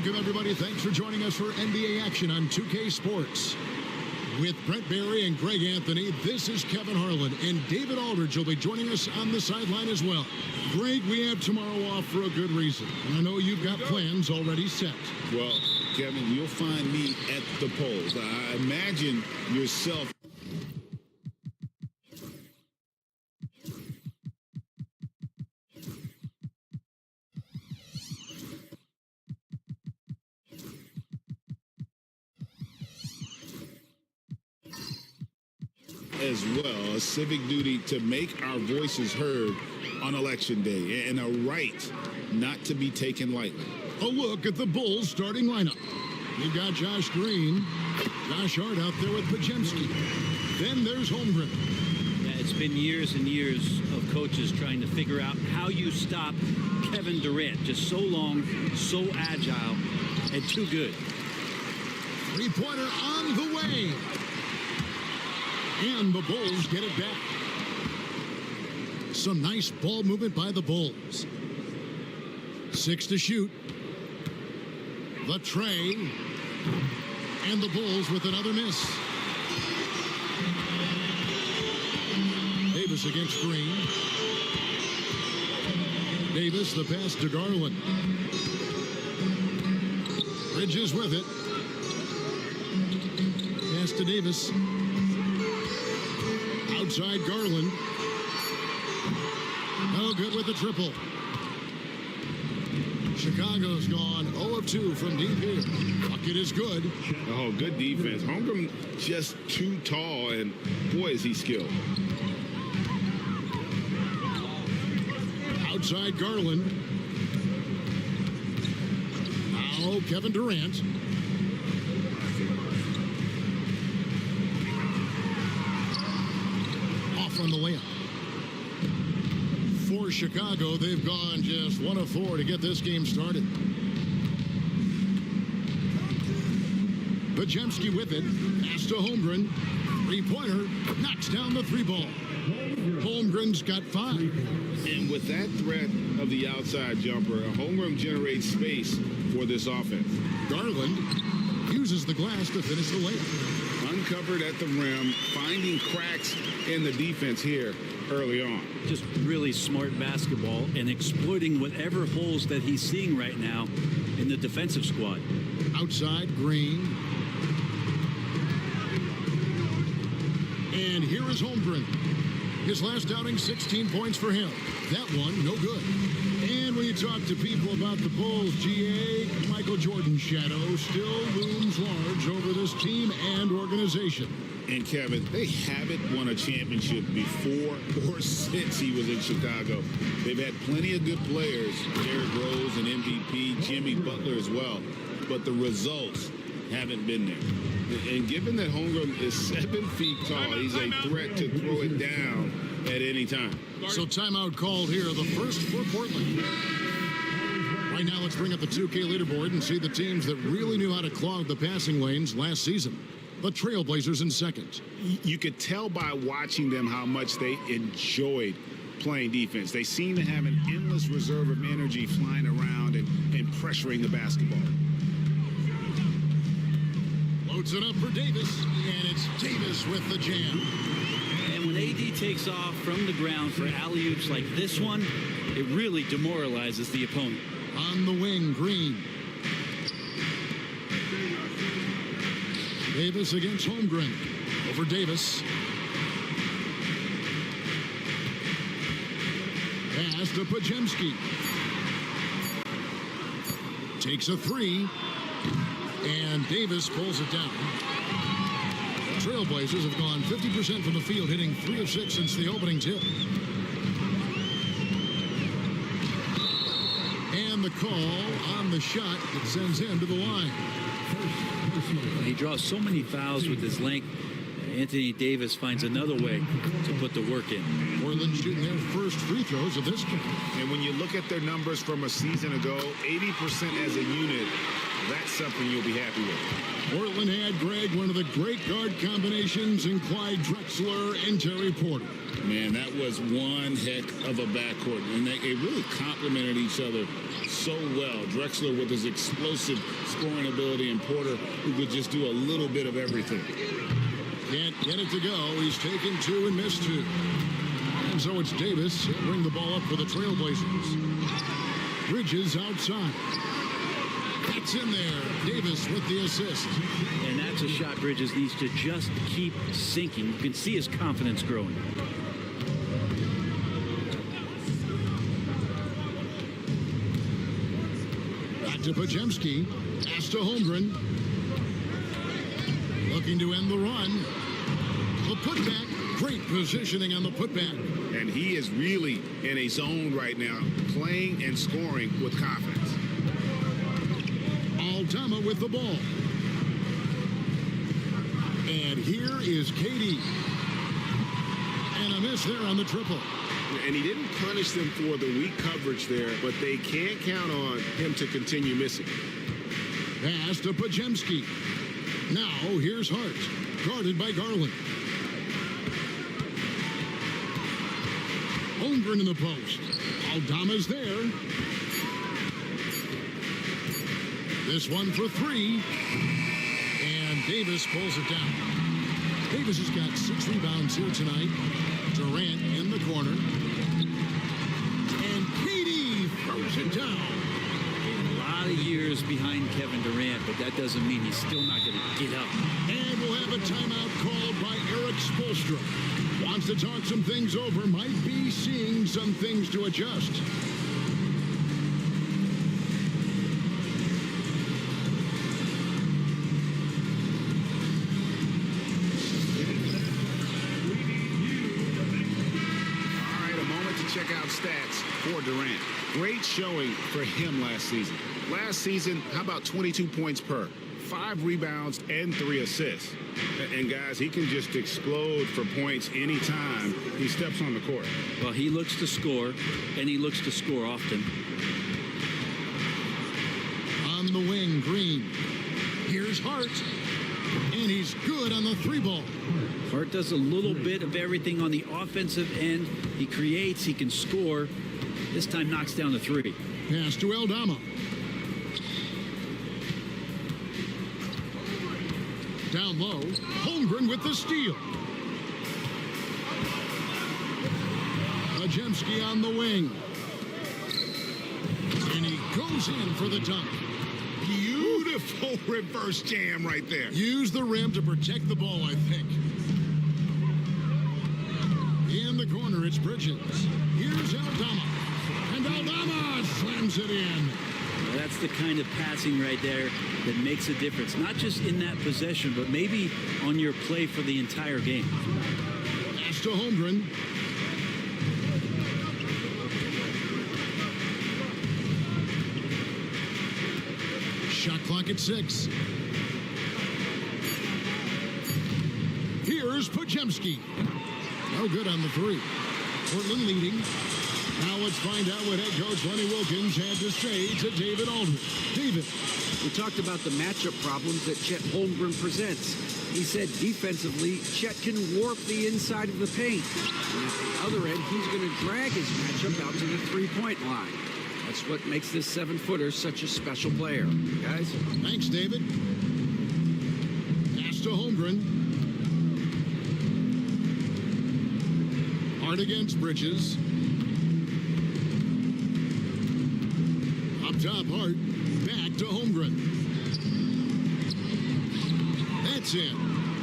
Welcome, everybody. Thanks for joining us for NBA action on 2K Sports. With Brent Barry and Greg Anthony, this is Kevin Harlan, and David Aldridge will be joining us on the sideline as well. Greg, we have tomorrow off for a good reason, and I know you've got plans already set. Well, Kevin, you'll find me at the polls. I imagine yourself. As well, a civic duty to make our voices heard on Election Day, and a right not to be taken lightly. A look at the Bulls starting lineup. You've got Josh Green, Josh Hart out there with Pajemski. Then there's Holmgren. Yeah, it's been years and years of coaches trying to figure out how you stop Kevin Durant. Just so long, so agile, and too good. Three-pointer on the way. And the Bulls get it back. Some nice ball movement by the Bulls. 6 to shoot. The tray. And the Bulls with another miss. Davis against Green. Davis, the pass to Garland. Bridges with it. Pass to Davis. Outside Garland. No good with the triple. Chicago's gone 0 of 2 from deep here. Bucket is good. Oh, good defense. Holmgren just too tall, and boy, is he skilled. Outside Garland. Now Kevin Durant. On the layup. For Chicago, they've gone just 1 of 4 to get this game started. Pajemski with it. Pass to Holmgren. Three-pointer. Knocks down the 3-ball. Holmgren's got 5. And with that threat of the outside jumper, Holmgren generates space for this offense. Garland uses the glass to finish the layup. Uncovered at the rim, finding cracks in the defense here early on. Just really smart basketball and exploiting whatever holes that he's seeing right now in the defensive squad. Outside, Green. And here is Holmgren. His last outing, 16 points for him. That one, no good. And when you talk to people about the Bulls, GA, Michael Jordan's shadow still looms large over this team and organization. And Kevin, they haven't won a championship before or since he was in Chicago. They've had plenty of good players, Derrick Rose and MVP, Jimmy Butler as well, but the results haven't been there. And given that Holmgren is 7 feet tall, he's a threat to throw it down at any time. So timeout called here, the first for Portland. Right now, let's bring up the 2K leaderboard and see the teams that really knew how to clog the passing lanes last season. The Trailblazers in second. You could tell by watching them how much they enjoyed playing defense. They seem to have an endless reserve of energy flying around and pressuring the basketball. Loads it up for Davis, and it's Davis with the jam. And when AD takes off from the ground for alley-oops like this one, it really demoralizes the opponent. On the wing, Green. Davis against Holmgren. Over Davis. Pass to Pajemski. Takes a 3. And Davis pulls it down. The Trailblazers have gone 50% from the field, hitting 3 of 6 since the opening tip. And the call on the shot that sends him to the line. He draws so many fouls with his length. Anthony Davis finds another way to put the work in. Portland shooting their first free throws of this game. And when you look at their numbers from a season ago, 80% as a unit, that's something you'll be happy with. Portland had, Greg, one of the great guard combinations in Clyde Drexler and Terry Porter. Man, that was one heck of a backcourt, and they really complemented each other so well. Drexler with his explosive scoring ability, and Porter who could just do a little bit of everything. Can't get it to go. He's taken two and missed two. And so it's Davis. He'll bring the ball up for the Trailblazers. Bridges outside. That's in there. Davis with the assist. And that's a shot Bridges needs to just keep sinking. You can see his confidence growing. Back to Podziemski. Pass to Holmgren. Looking to end the run. The putback. Great positioning on the putback. And he is really in a zone right now, playing and scoring with confidence. Aldama with the ball. And here is KD. And a miss there on the triple. And he didn't punish them for the weak coverage there, but they can't count on him to continue missing. Pass to Podziemski. Now here's Hart. Guarded by Garland. Holmgren in the post. Aldama's there. This one for three. And Davis pulls it down. Davis has got 6 rebounds here tonight. Durant in the corner. And KD throws it down. A lot of years behind Kevin Durant, but that doesn't mean he's still not going to get up. And we'll have a timeout called by Eric Spoelstra. Wants to talk some things over. Might be seeing some things to adjust. Check out stats for Durant. Great showing for him last season. Last season, how about 22 points per, 5 rebounds, and 3 assists. And guys, he can just explode for points anytime he steps on the court. Well, he looks to score, and he looks to score often. On the wing, Green. Here's Hart. And he's good on the 3-ball. Hart does a little bit of everything on the offensive end. He creates, he can score. This time knocks down the 3. Pass to Aldama. Down low, Holmgren with the steal. Podziemski on the wing. And he goes in for the dunk. Beautiful reverse jam right there. Use the rim to protect the ball, I think. In the corner, it's Bridges. Here's Aldama. And Aldama slams it in. Well, that's the kind of passing right there that makes a difference. Not just in that possession, but maybe on your play for the entire game. Pass to Holmgren. Shot clock at 6. Here's Podziemski. No good on the 3. Portland leading. Now let's find out what head coach Lenny Wilkins had to say to David Aldridge. David. We talked about the matchup problems that Chet Holmgren presents. He said defensively, Chet can warp the inside of the paint. And at the other end, he's going to drag his matchup out to the three-point line. That's what makes this 7-footer such a special player. Guys? Thanks, David. Pass to Holmgren. Hard against Bridges. Up top, Hart. Back to Holmgren. That's it.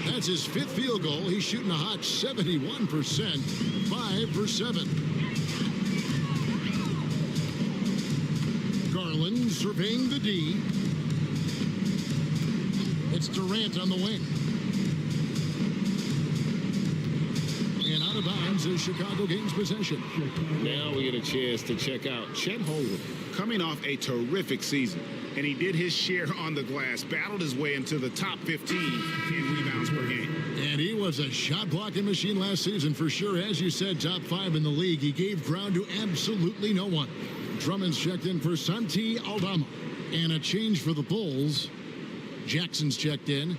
That's his 5th field goal. He's shooting a hot 71%. 5 for 7. Garland surveying the D. It's Durant on the wing. And out of bounds is Chicago gains possession. Now we get a chance to check out Chet Holmgren, coming off a terrific season. and he did his share on the glass, battled his way into the top 15 in rebounds per game. And he was a shot-blocking machine last season for sure. As you said, top 5 in the league. He gave ground to absolutely no one. Drummond's checked in for Santi Aldama. And a change for the Bulls. Jackson's checked in.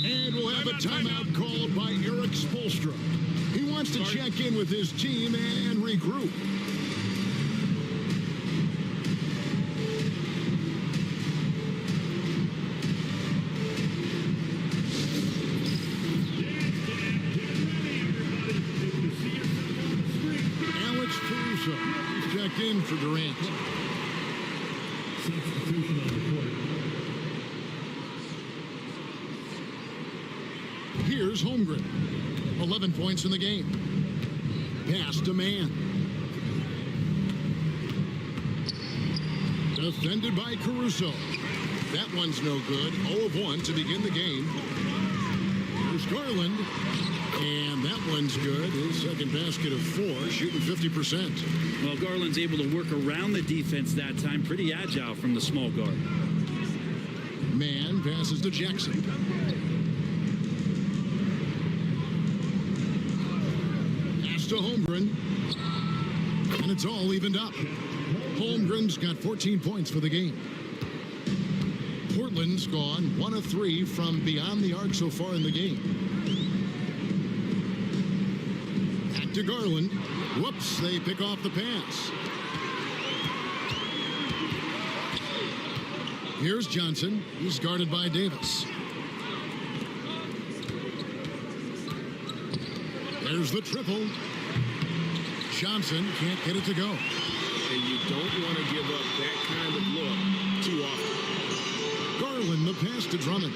And we'll have a timeout called by Eric Spoelstra. He wants to check in with his team and regroup. Alex Caruso is checked in for Durant. Substitution on the court. Here's Holmgren. 11 points in the game. Pass to man. Defended by Caruso. That one's no good. 0 of 1 to begin the game. Here's Garland. And that one's good. His second basket of 4, shooting 50%. Well, Garland's able to work around the defense that time. Pretty agile from the small guard. Man passes to Jackson. To Holmgren, and it's all evened up. Holmgren's got 14 points for the game. Portland's gone 1 of 3 from beyond the arc so far in the game. Back to Garland. Whoops, they pick off the pass. Here's Johnson. He's guarded by Davis. There's the triple. Johnson can't get it to go. And you don't want to give up that kind of look too often. Garland, the pass to Drummond.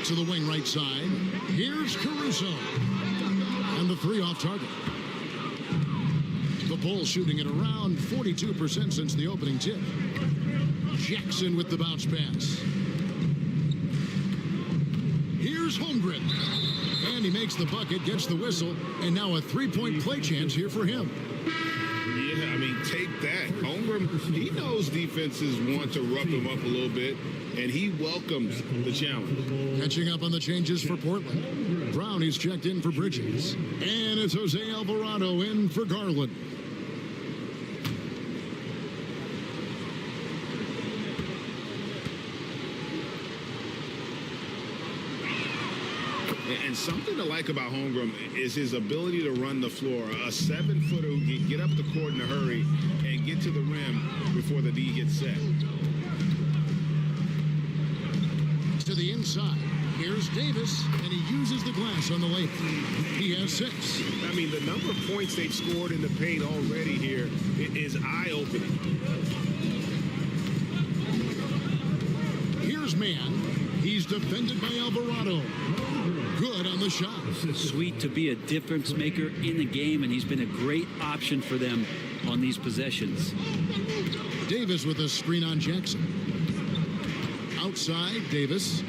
To the wing right side. Here's Caruso. And the 3 off target. The Bulls shooting at around 42% since the opening tip. Jackson with the bounce pass. Here's Holmgren. And he makes the bucket, gets the whistle, and now a 3-point play chance here for him. Yeah, I mean, take that. Holmgren, he knows defenses want to rough him up a little bit, and he welcomes the challenge. Catching up on the changes for Portland. Brownie's checked in for Bridges. And it's Jose Alvarado in for Garland. And something to like about Holmgren is his ability to run the floor. A 7-footer who can get up the court in a hurry and get to the rim before the D gets set. To the inside. Here's Davis, and he uses the glass on the layup. He has 6. I mean, the number of points they've scored in the paint already here is eye-opening. Here's Man. He's defended by Alvarado. Good on the shot. Sweet to be a difference maker in the game, and he's been a great option for them on these possessions. Davis with a screen on Jackson. Outside, Davis.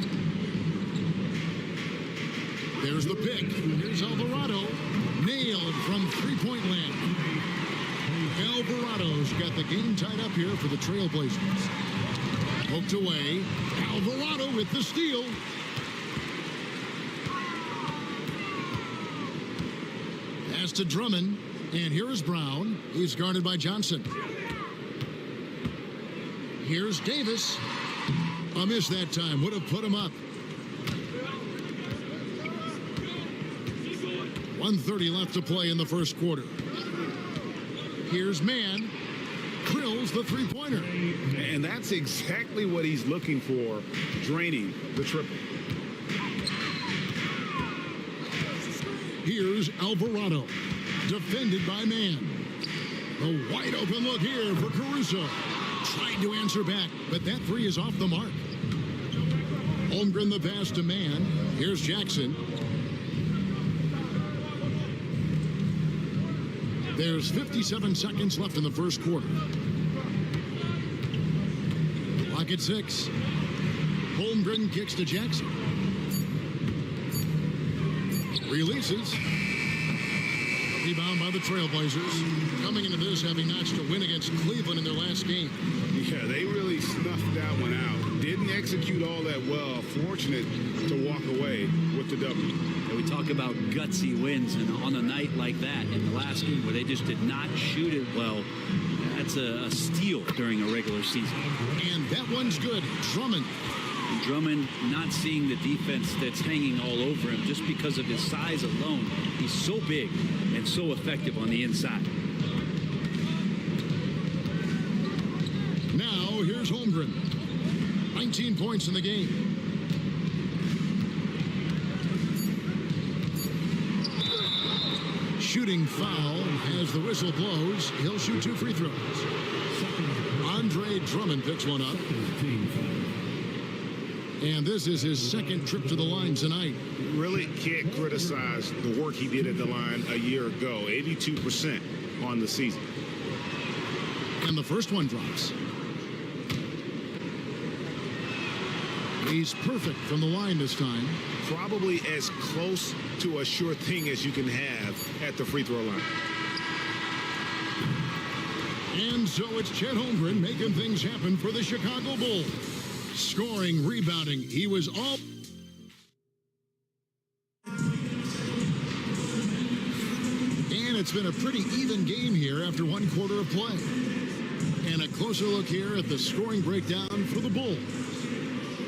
There's the pick. Here's Alvarado. Nailed from three-point land. Alvarado's got the game tied up here for the Trailblazers. Poked away. Alvarado with the steal. Pass to Drummond. And here is Brown. He's guarded by Johnson. Here's Davis. A miss that time. Would have put him up. 1:30 left to play in the first quarter. Here's Man. Drills the three-pointer. And that's exactly what he's looking for, draining the triple. Here's Alvarado. Defended by Man. The wide open look here for Caruso. Tried to answer back, but that three is off the mark. Holmgren the pass to Man. Here's Jackson. There's 57 seconds left in the first quarter. Clock at 6. Holmgren kicks to Jackson. Releases. Rebound by the Trailblazers. Coming into this, having notched a win against Cleveland in their last game. Yeah, they really snuffed that one out. Didn't execute all that well. Fortunate to walk away with the W. And we talk about gutsy wins, and on a night like that in the last game where they just did not shoot it well, that's a steal during a regular season. And that one's good. Drummond. And Drummond not seeing the defense that's hanging all over him just because of his size alone. He's so big and so effective on the inside. Now, here's Holmgren. 19 points in the game. Shooting foul as the whistle blows. He'll shoot 2 free throws. Andre Drummond picks one up. And this is his second trip to the line tonight. Really can't criticize the work he did at the line a year ago. 82% on the season. And the first one drops. He's perfect from the line this time. Probably as close to a sure thing as you can have at the free throw line. And so it's Chet Holmgren making things happen for the Chicago Bulls. Scoring, rebounding, he was all... And it's been a pretty even game here after one quarter of play. And a closer look here at the scoring breakdown for the Bulls.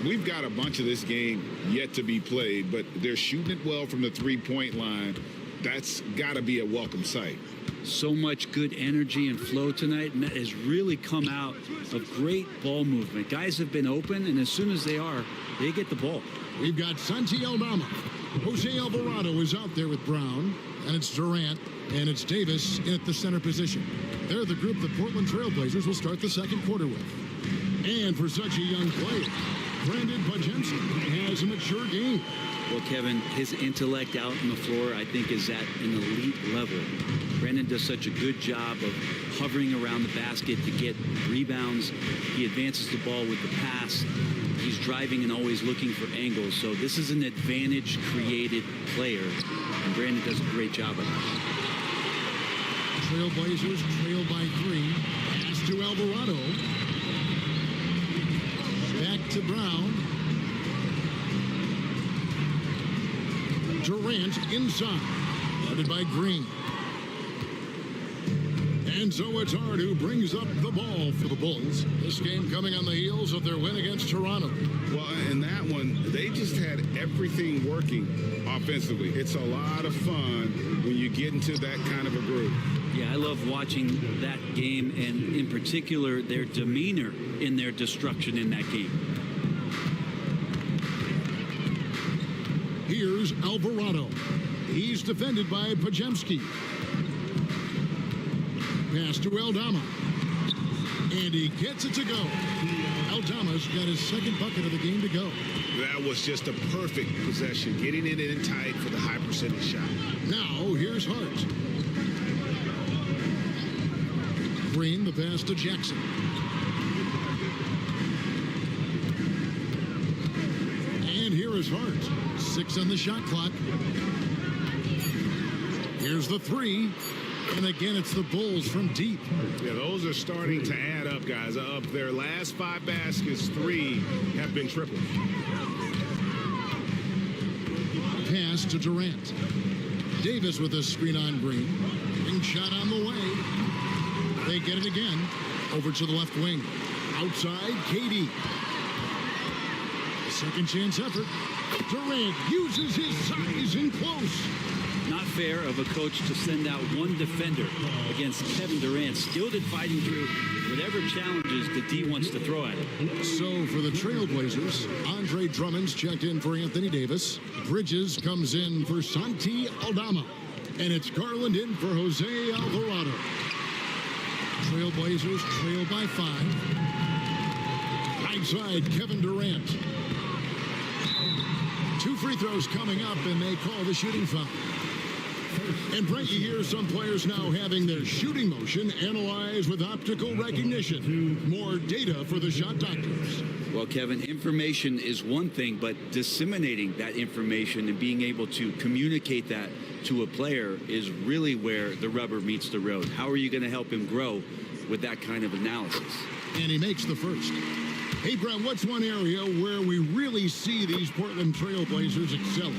We've got a bunch of this game yet to be played, but they're shooting it well from the three-point line. That's got to be a welcome sight. So much good energy and flow tonight, and that has really come out of great ball movement. Guys have been open, and as soon as they are, they get the ball. We've got Santi Aldama. Jose Alvarado is out there with Brown, and it's Durant, and it's Davis in at the center position. They're the group the Portland Trailblazers will start the second quarter with. And for such a young player, Brandon Podziemski has a mature game. Well, Kevin, his intellect out on the floor, I think, is at an elite level. Brandon does such a good job of hovering around the basket to get rebounds. He advances the ball with the pass. He's driving and always looking for angles. So this is an advantage-created player, and Brandon does a great job of it. Trailblazers trail by 3. Pass to Alvarado. Back to Brown. Durant inside. Guarded by Green. And so it's Hart who brings up the ball for the Bulls. This game coming on the heels of their win against Toronto. Well, in that one, they just had everything working offensively. It's a lot of fun when you get into that kind of a group. Yeah, I love watching that game, and in particular, their demeanor in their destruction in that game. Here's Alvarado. He's defended by Podziemski. Pass to Aldama. And he gets it to go. Aldama's got his second bucket of the game to go. That was just a perfect possession, getting it in tight for the high percentage shot. Now, here's Hart. Green, the pass to Jackson. And here is Hart. 6 on the shot clock. Here's the 3. And again, it's the Bulls from deep. Yeah, those are starting to add up, guys. Of their last 5 baskets, 3 have been triple. Pass to Durant. Davis with a screen on Green. Ring shot on the way. They get it again. Over to the left wing. Outside, KD. Second chance effort. Durant uses his size in close. Not fair of a coach to send out one defender against Kevin Durant, skilled at fighting through whatever challenges the D wants to throw at him. So for the Trailblazers, Andre Drummond's checked in for Anthony Davis. Bridges comes in for Santi Aldama. And it's Garland in for Jose Alvarado. Trailblazers trail by 5. Right side, Kevin Durant. 2 free throws coming up, and they call the shooting foul. And Brent, you hear some players now having their shooting motion analyzed with optical recognition. More data for the shot doctors. Well, Kevin, information is one thing, but disseminating that information and being able to communicate that to a player is really where the rubber meets the road. How are you going to help him grow with that kind of analysis? And he makes the first. Hey, Brent, what's one area where we really see these Portland Trail Blazers excel?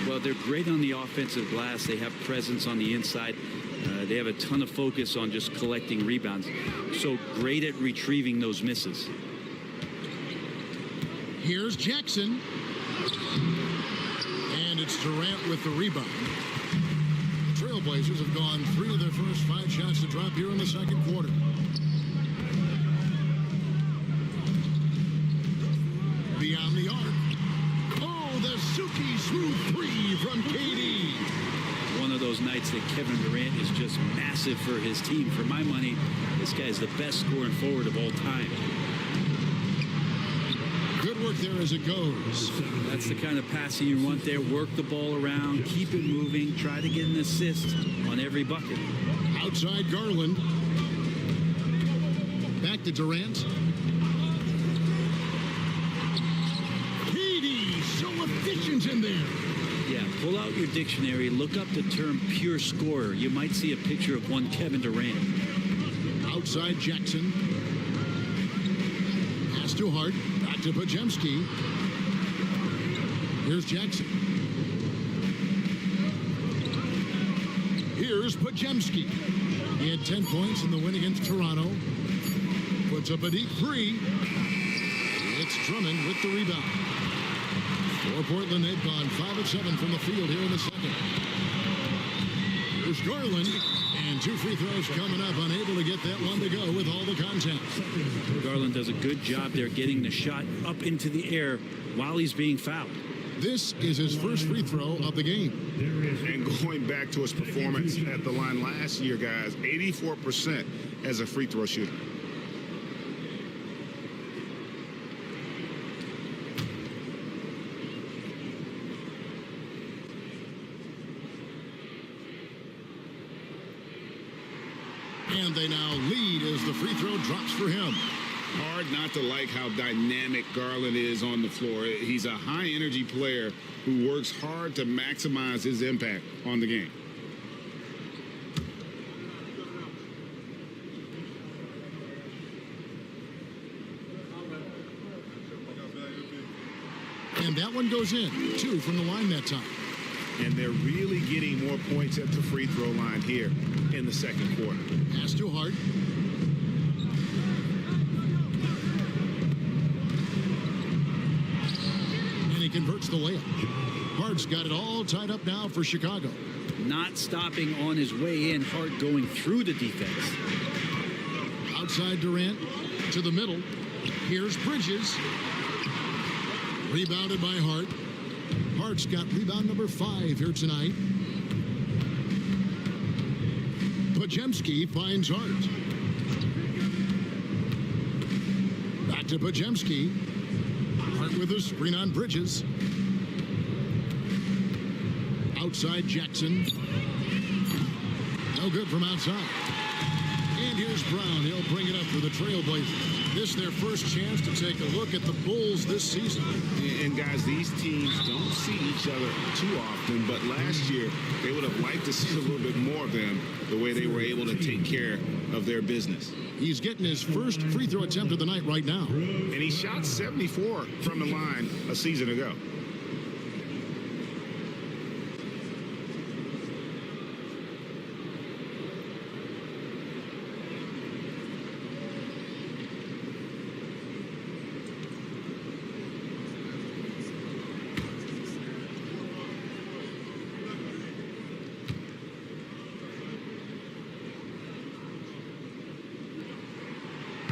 Well, they're great on the offensive glass. They have presence on the inside. They have a ton of focus on just collecting rebounds. So great at retrieving those misses. Here's Jackson. And it's Durant with the rebound. The Trailblazers have gone 3 of their first 5 shots to drop here in the second quarter. Beyond the arc. Oh, the silky smooth 3 from KD. One of those nights that Kevin Durant is just massive for his team. For my money, this guy's the best scoring forward of all time. Good work there as it goes. That's the kind of passing you want there. Work the ball around, keep it moving, try to get an assist on every bucket. Outside Garland. Back to Durant. KD, so efficient in there. Yeah, pull out your dictionary, look up the term pure scorer. You might see a picture of one Kevin Durant. Outside Jackson. Pass to Hart. Back to Pajemski. Here's Jackson. Here's Pajemski. He had 10 points in the win against Toronto. Puts up a deep 3. It's Drummond with the rebound. For Portland, they've gone 5 of 7 from the field here in the second. Here's Garland. And 2 free throws coming up, unable to get that one to go with all the contact. Garland does a good job there getting the shot up into the air while he's being fouled. This is his first free throw of the game. And going back to his performance at the line last year, guys, 84% as a free throw shooter. And they now lead as the free throw drops for him. Hard not to like how dynamic Garland is on the floor. He's a high-energy player who works hard to maximize his impact on the game. And that one goes in. 2 from the line that time. And they're really getting more points at the free throw line here in the second quarter. Pass to Hart. And he converts the layup. Hart's got it all tied up now for Chicago. Not stopping on his way in, Hart going through the defense. Outside Durant to the middle. Here's Bridges. Rebounded by Hart. Hart's got rebound number 5 here tonight. Pajemski finds Hart. Back to Pajemski. Hart with a screen on Bridges. Outside Jackson. No good from outside. And here's Brown. He'll bring it up for the Trailblazers. This is their first chance to take a look at the Bulls this season. And guys, these teams don't see each other too often, but last year they would have liked to see a little bit more of them, the way they were able to take care of their business. He's getting his first free throw attempt of the night right now. And he shot 74 from the line a season ago.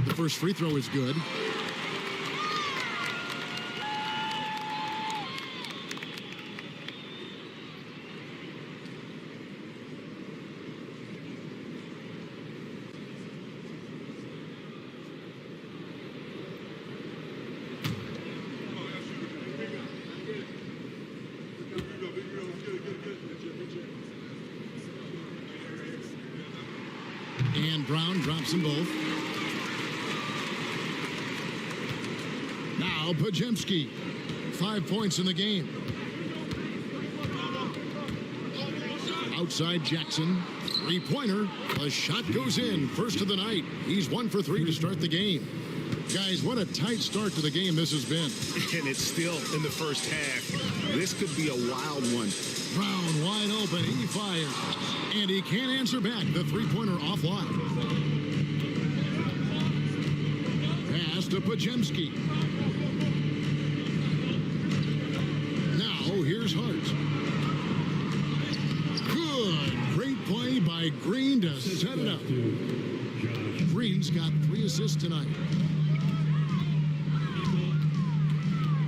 The first free throw is good. ground, drops them both. Now Pajemski, 5 points in the game. Outside Jackson, three-pointer. The shot goes in, first of the night. He's 1 for 3 to start the game. Guys, what a tight start to the game this has been. And it's still in the first half. This could be a wild one. Brown wide open, he fires. And he can't answer back. The three-pointer offline. Pass to Pajemski. Now here's Hart. Good. Great play by Green to set it up. Green's got 3 assists tonight.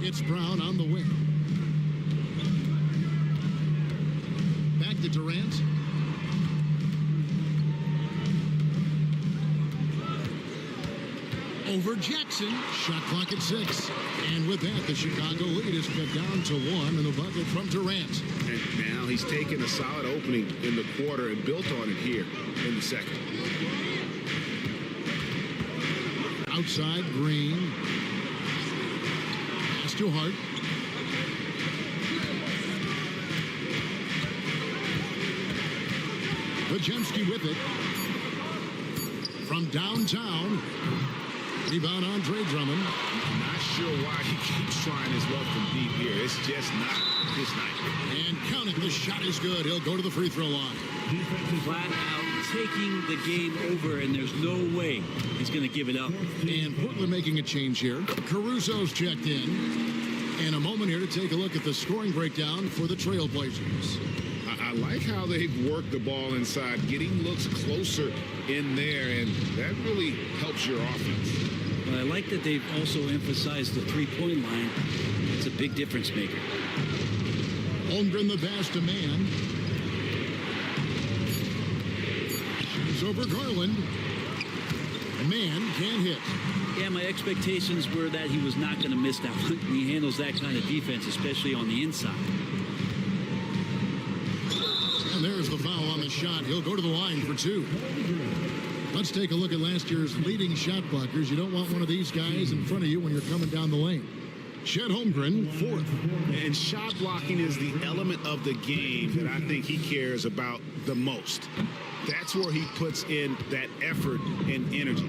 It's Brown on the wing. Back to Durant. Over Jackson. Shot clock at 6. And with that, the Chicago lead is cut down to 1 in the bucket from Durant. And now he's taken a solid opening in the quarter and built on it here in the second. Outside, Green. Pass to Hart. Pajemski with it. From downtown. Rebound Andre Drummond. Not sure why he keeps trying his luck from deep here. It's just not his night. And count it. The shot is good. He'll go to the free throw line. Flat out taking the game over, and there's no way he's going to give it up. And Portland making a change here. Caruso's checked in. And a moment here to take a look at the scoring breakdown for the Trailblazers. I like how they've worked the ball inside, getting looks closer in there, and that really helps your offense. But I like that they've also emphasized the three-point line. It's a big difference maker. Holmgren the pass to Man. Shoots over Garland. Man can't hit. Yeah, my expectations were that he was not going to miss that one. He handles that kind of defense, especially on the inside. And there's the foul on the shot. He'll go to the line for 2. Let's take a look at last year's leading shot blockers. You don't want one of these guys in front of you when you're coming down the lane. Chet Holmgren, 4th. And shot blocking is the element of the game that I think he cares about the most. That's where he puts in that effort and energy.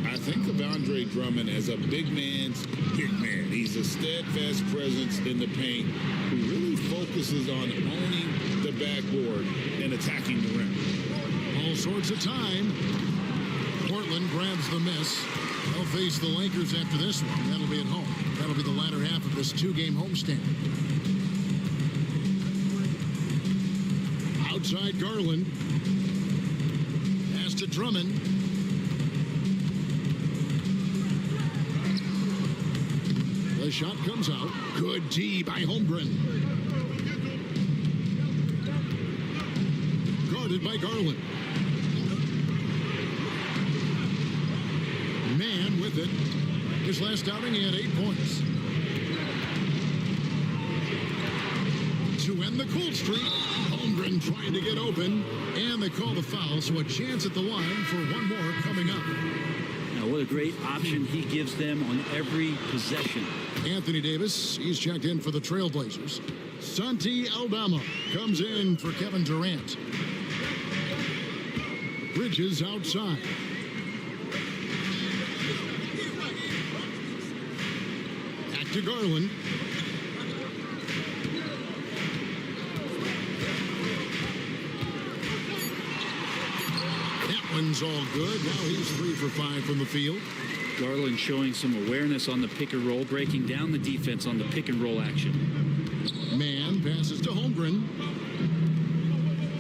I think of Andre Drummond as a big man's big man. He's a steadfast presence in the paint who really focuses on owning the backboard and attacking the rim. All sorts of time. Portland grabs the miss. They'll face the Lakers after this one. That'll be at home. That'll be the latter half of this 2-game homestand. Outside Garland. Pass to Drummond. The shot comes out. Good D by Holmgren. Guarded by Garland. Man with it. His last outing, he had 8 points. To end the cold streak, Holmgren trying to get open. And they call the foul, so a chance at the line for one more coming up. Now, what a great option he gives them on every possession. Anthony Davis, he's checked in for the Trailblazers. Santi Aldama comes in for Kevin Durant. Bridges outside. Back to Garland. That one's all good. Now he's 3 for 5 from the field. Garland showing some awareness on the pick and roll, breaking down the defense on the pick and roll action. Man passes to Holmgren.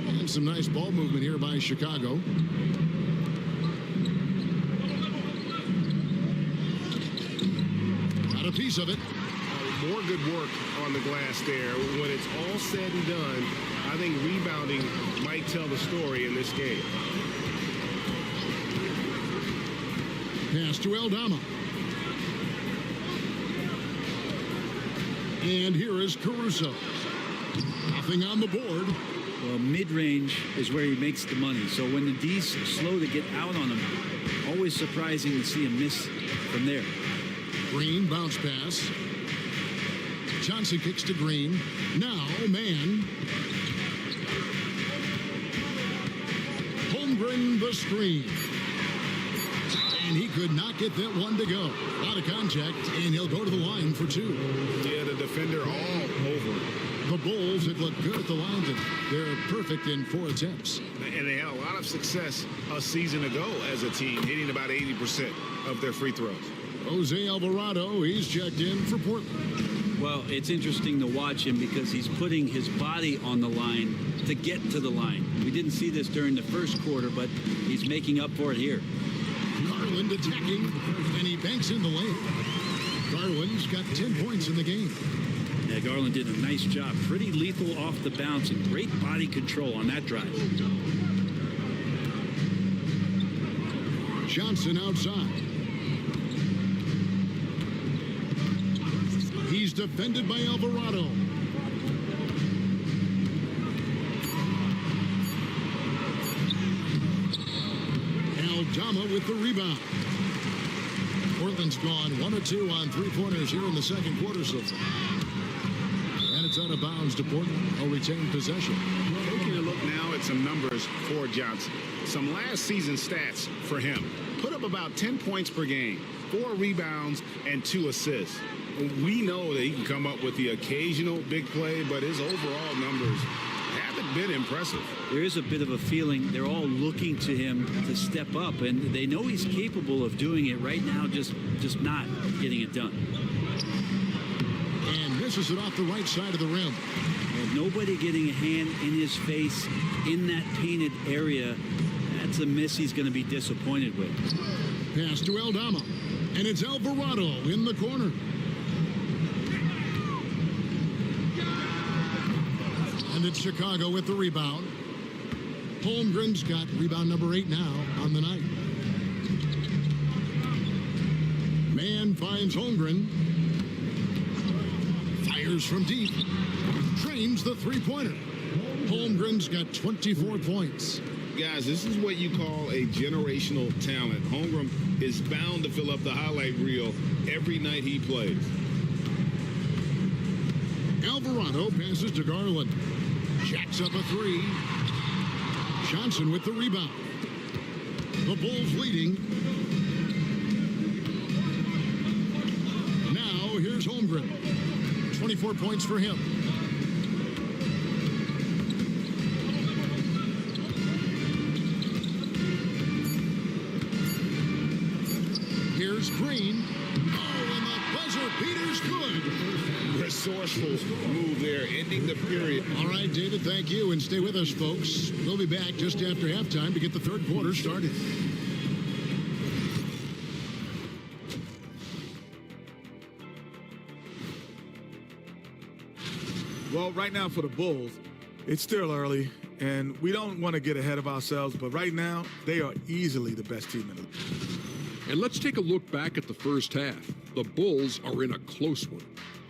And some nice ball movement here by Chicago. Got a piece of it. More good work on the glass there. When it's all said and done, I think rebounding might tell the story in this game. Pass to Aldama. And here is Caruso. Nothing on the board. Well, mid-range is where he makes the money. So when the D's slow to get out on him, always surprising to see him miss from there. Green bounce pass. Johnson kicks to Green. Now, man. Holmgren the screen. And he could not get that one to go. Out of contact, and he'll go to the line for two. Yeah, the defender all over. The Bulls had looked good at the line, and they're perfect in 4 attempts. And they had a lot of success a season ago as a team, hitting about 80% of their free throws. Jose Alvarado, he's checked in for Portland. Well, it's interesting to watch him because he's putting his body on the line to get to the line. We didn't see this during the first quarter, but he's making up for it here. Garland attacking, and he banks in the lane. Garland's got 10 points in the game. Yeah, Garland did a nice job. Pretty lethal off the bounce and great body control on that drive. Johnson outside. He's defended by Alvarado. Aldama with the rebound. Portland's gone 1 of 2 on 3-pointers here in the second quarter so far. And it's out of bounds to Portland. They'll retain possession. Taking a look now at some numbers for Johnson. Some last season stats for him. Put up about 10 points per game, 4 rebounds, and 2 assists. We know that he can come up with the occasional big play, but his overall numbers haven't been impressive. There is a bit of a feeling they're all looking to him to step up, and they know he's capable of doing it right now, just not getting it done. And misses it off the right side of the rim. And nobody getting a hand in his face in that painted area. That's a miss he's going to be disappointed with. Pass to Aldama. And it's Alvarado in the corner. And it's Chicago with the rebound. Holmgren's got rebound number 8 now on the night. Man finds Holmgren. Fires from deep. Trains the three-pointer. Holmgren's got 24 points. Guys, this is what you call a generational talent. Holmgren is bound to fill up the highlight reel every night he plays. Alvarado passes to Garland. Jacks up a 3. Johnson with the rebound. The Bulls leading. Now here's Holmgren. 24 points for him. Here's Green. Oh, and the buzzer beater's good. Resourceful move there, ending the period. All right, David, thank you. And stay with us, folks. We'll be back just after halftime to get the third quarter started. Well, right now for the Bulls, it's still early, and we don't want to get ahead of ourselves, but right now, they are easily the best team in the league. And let's take a look back at the first half. The Bulls are in a close one.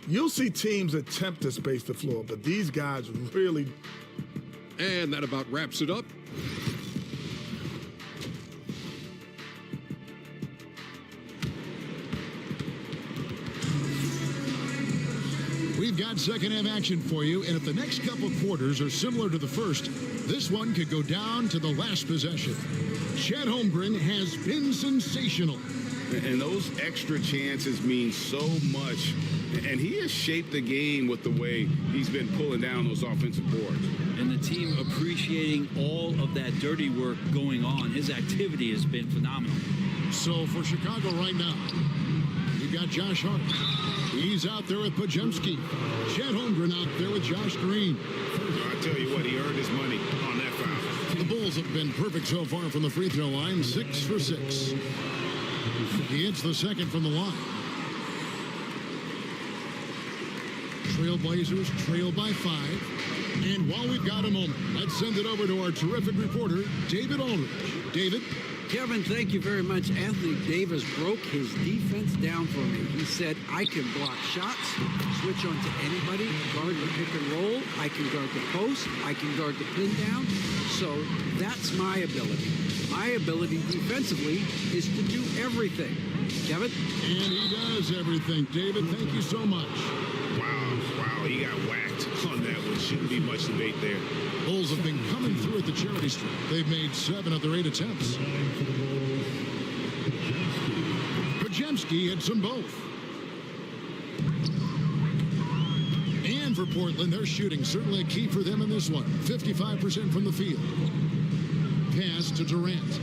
You'll see teams attempt to space the floor, but these guys really... And that about wraps it up. We've got second half action for you, and if the next couple quarters are similar to the first, this one could go down to the last possession. Chet Holmgren has been sensational. And those extra chances mean so much. And he has shaped the game with the way he's been pulling down those offensive boards. And the team appreciating all of that dirty work going on. His activity has been phenomenal. So for Chicago right now, you've got Josh Hart. He's out there with Pajemski. Chet Holmgren out there with Josh Green. I tell you what, he earned his money on that foul. The Bulls have been perfect so far from the free throw line, 6 for 6. He hits the second from the line. Trailblazers trail by 5. And while we've got a moment, let's send it over to our terrific reporter, David Aldridge. David? Kevin, thank you very much. Anthony Davis broke his defense down for me. He said, I can block shots, switch on to anybody, guard the pick and roll, I can guard the post, I can guard the pin down. So that's my ability. My ability defensively is to do everything. Kevin? And he does everything. David, thank you so much. Wow, he got whacked on that one. Shouldn't be much debate there. Bulls have been coming through at the charity stripe. They've made 7 of their 8 attempts. Pajemski hits them both. And for Portland, their shooting certainly a key for them in this one. 55% from the field. Pass to Durant.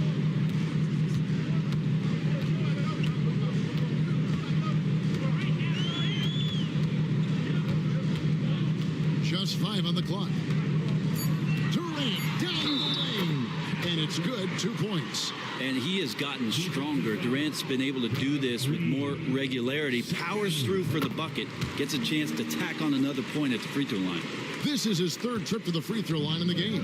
Just 5 on the clock. Durant down the lane. And it's good, 2 points. And he has gotten stronger. Durant's been able to do this with more regularity, powers through for the bucket, gets a chance to tack on another point at the free throw line. This is his 3rd trip to the free throw line in the game.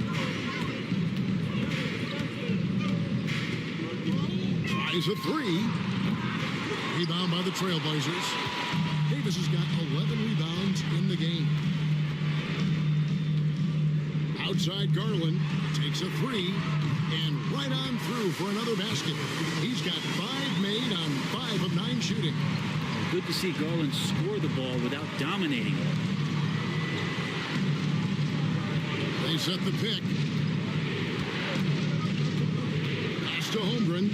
Tries a 3. Rebound by the Trailblazers. Davis has got 11 rebounds in the game. Outside Garland takes a 3 and right on through for another basket. He's got 5 made on 5 of 9 shooting. Good to see Garland score the ball without dominating it. They set the pick. Pass to Holmgren.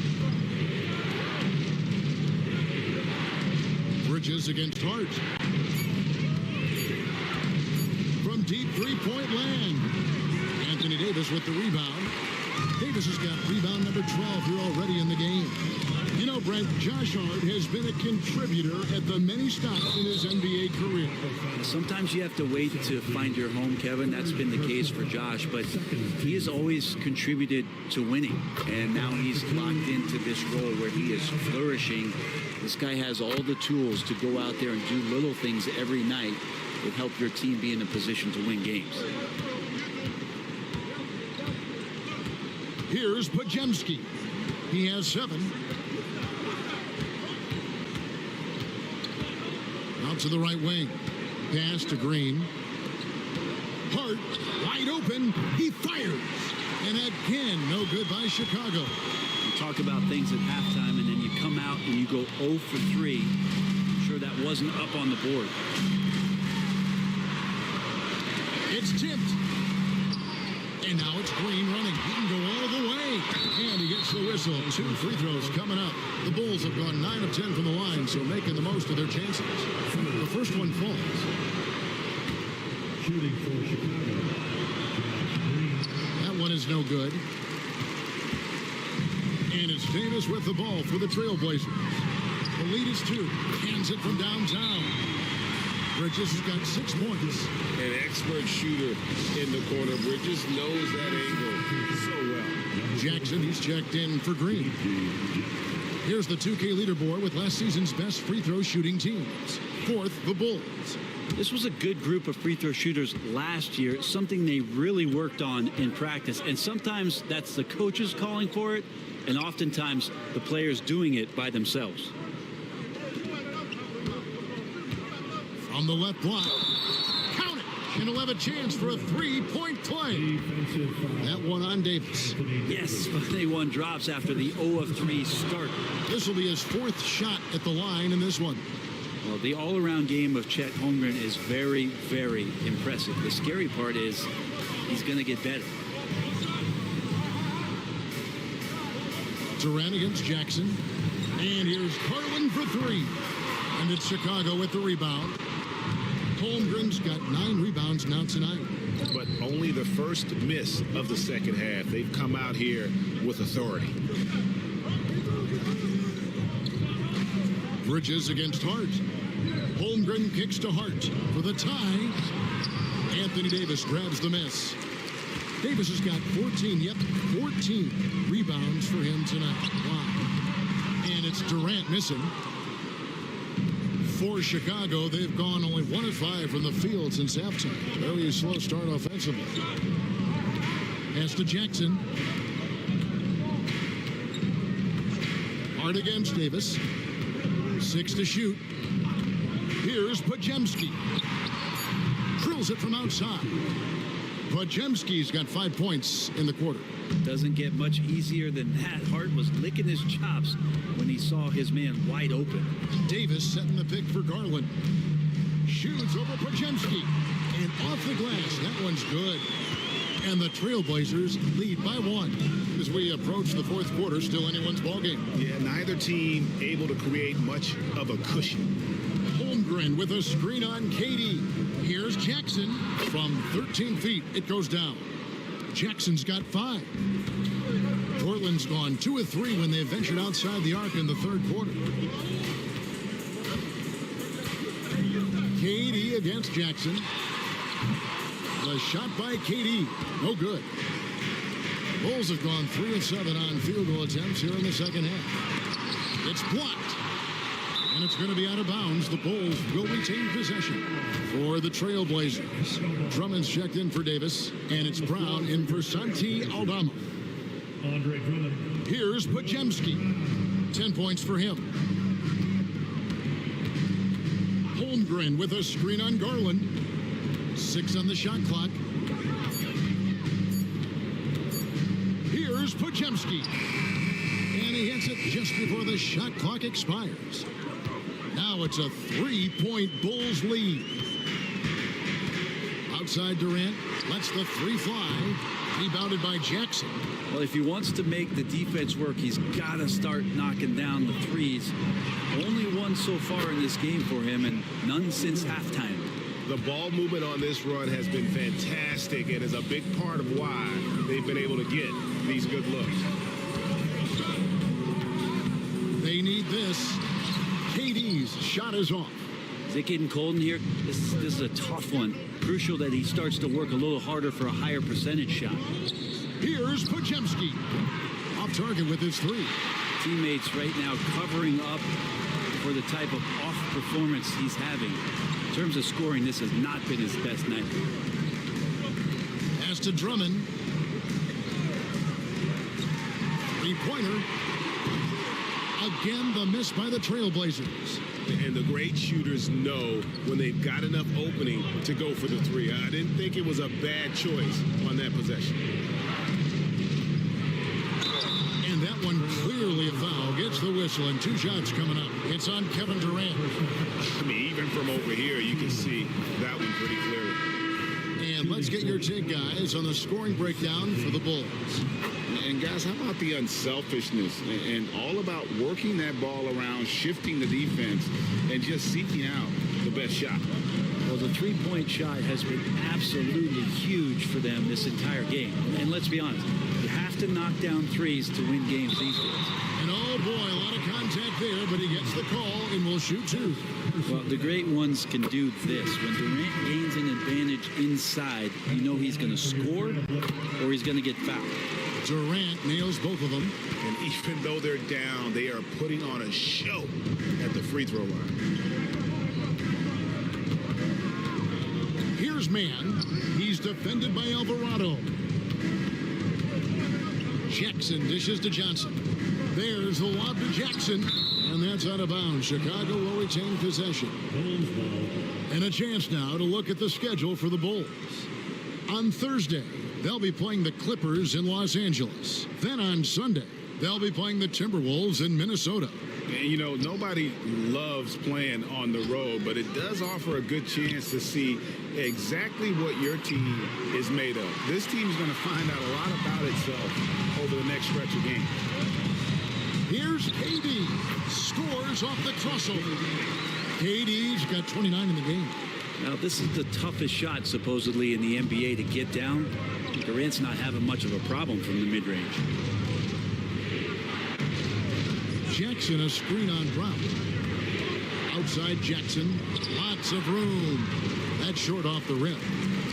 Bridges against Hart. From deep three-point land. Anthony Davis with the rebound. Davis has got rebound number 12 here already in the game. You know, Brent, Josh Hart has been a contributor at the many stops in his NBA career. Sometimes you have to wait to find your home, Kevin. That's been the case for Josh, but he has always contributed to winning, and now he's locked into this role where he is flourishing. This guy has all the tools to go out there and do little things every night that help your team be in a position to win games. Here's Pajemski. He has 7. Out to the right wing. Pass to Green. Hart, wide open. He fires. And again, no good by Chicago. You talk about things at halftime, and then you come out and you go 0 for 3. I'm sure that wasn't up on the board. It's tipped. And now it's Green running. He can go all the way. And he gets the whistle. 2 free throws coming up. The Bulls have gone 9 of 10 from the line, so making the most of their chances. The first one falls. Shooting for Chicago. That one is no good. And it's Davis with the ball for the Trailblazers. The lead is 2. Hands it from downtown. Bridges has got 6 points. An expert shooter in the corner. Bridges knows that angle so well. Jackson, he's checked in for Green. Here's the 2K leaderboard with last season's best free throw shooting teams. 4th, the Bulls. This was a good group of free throw shooters last year, something they really worked on in practice. And sometimes that's the coaches calling for it, and oftentimes the players doing it by themselves. From the left block. Count it. And he'll have a chance for a 3-point play. That one on Davis. Yes, but they won drops after the 0 of 3 start. This will be his 4th shot at the line in this one. Well, the all-around game of Chet Holmgren is very, very impressive. The scary part is he's going to get better. Durant against Jackson. And here's Garland for 3. And it's Chicago with the rebound. Holmgren's got 9 rebounds now tonight. But only the first miss of the second half. They've come out here with authority. Bridges against Hart. Holmgren kicks to Hart for the tie. Anthony Davis grabs the miss. Davis has got 14 rebounds for him tonight. Wow. And it's Durant missing. For Chicago, they've gone only 1 of 5 from the field since halftime. Very slow start offensively. Pass to Jackson. Hard against Davis. 6 to shoot. Here's Pajemski. Drills it from outside. Pajemski's got 5 points in the quarter. Doesn't get much easier than that. Hart was licking his chops when he saw his man wide open. Davis setting the pick for Garland. Shoots over Pajemski. And off the glass. That one's good. And the Trailblazers lead by 1. As we approach the fourth quarter, still anyone's ballgame. Yeah, neither team able to create much of a cushion. Holmgren with a screen on KD. Here's Jackson. From 13 feet, it goes down. Jackson's got 5. Portland's gone 2 of 3 when they ventured outside the arc in the third quarter. KD against Jackson. The shot by KD. No good. Bulls have gone 3 of 7 on field goal attempts here in the second half. It's blocked. And it's going to be out of bounds. The Bulls will retain possession for the Trailblazers. Drummond's checked in for Davis. And it's Brown in for Santi Aldama. Andre Drummond. Here's Pajemski. 10 points for him. Holmgren with a screen on Garland. 6 on the shot clock. Here's Pajemski. And he hits it just before the shot clock expires. Now it's a 3-point Bulls lead. Outside Durant lets the 3 fly. Rebounded by Jackson. Well, if he wants to make the defense work, he's got to start knocking down the threes. Only one so far in this game for him, and none since halftime. The ball movement on this run has been fantastic and is a big part of why they've been able to get these good looks. They need this. KD's shot is off. Is it getting cold in here? This is a tough one. Crucial that he starts to work a little harder for a higher percentage shot. Here's Pajemski. Off target with his 3. Teammates right now covering up for the type of off performance he's having. In terms of scoring, this has not been his best night. Pass to Drummond. 3-pointer. Again, the miss by the Trailblazers. And the great shooters know when they've got enough opening to go for the 3. I didn't think it was a bad choice on that possession. And that one clearly a foul. Gets the whistle and 2 shots coming up. It's on Kevin Durant. I mean, even from over here, you can see that one pretty clearly. And let's get your take, guys, on the scoring breakdown for the Bulls. And guys, how about the unselfishness and all about working that ball around, shifting the defense, and just seeking out the best shot? Well, the 3-point shot has been absolutely huge for them this entire game. And let's be honest, you have to knock down threes to win games these days. And oh boy, a lot of contact there, but he gets the call and will shoot 2. Well, the great ones can do this. When Durant gains an advantage inside, you know he's going to score or he's going to get fouled. Durant nails both of them. And even though they're down, they are putting on a show at the free throw line. Here's Mann. He's defended by Alvarado. Jackson dishes to Johnson. There's the lob to Jackson. And that's out of bounds. Chicago will retain possession. Bulls ball. And a chance now to look at the schedule for the Bulls. On Thursday, they'll be playing the Clippers in Los Angeles. Then on Sunday, they'll be playing the Timberwolves in Minnesota. And, you know, nobody loves playing on the road, but it does offer a good chance to see exactly what your team is made of. This team is going to find out a lot about itself over the next stretch of games. Here's KD. Scores off the crossover. KD's got 29 in the game. Now, this is the toughest shot, supposedly, in the NBA to get down. Durant's not having much of a problem from the mid-range. Jackson, a screen on Brown. Outside Jackson. Lots of room. That's short off the rim.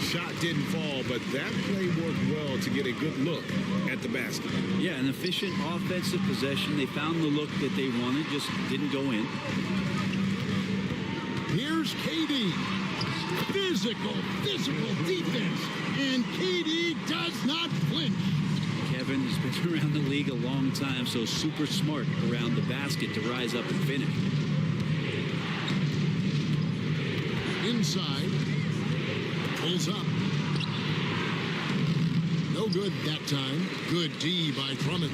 Shot didn't fall, but that play worked well to get a good look at the basket. Yeah, an efficient offensive possession. They found the look that they wanted, just didn't go in. Here's KD. Physical defense. And KD does not flinch. Kevin has been around the league a long time, so super smart around the basket to rise up and finish. Inside. Pulls up. No good that time. Good D by Drummond.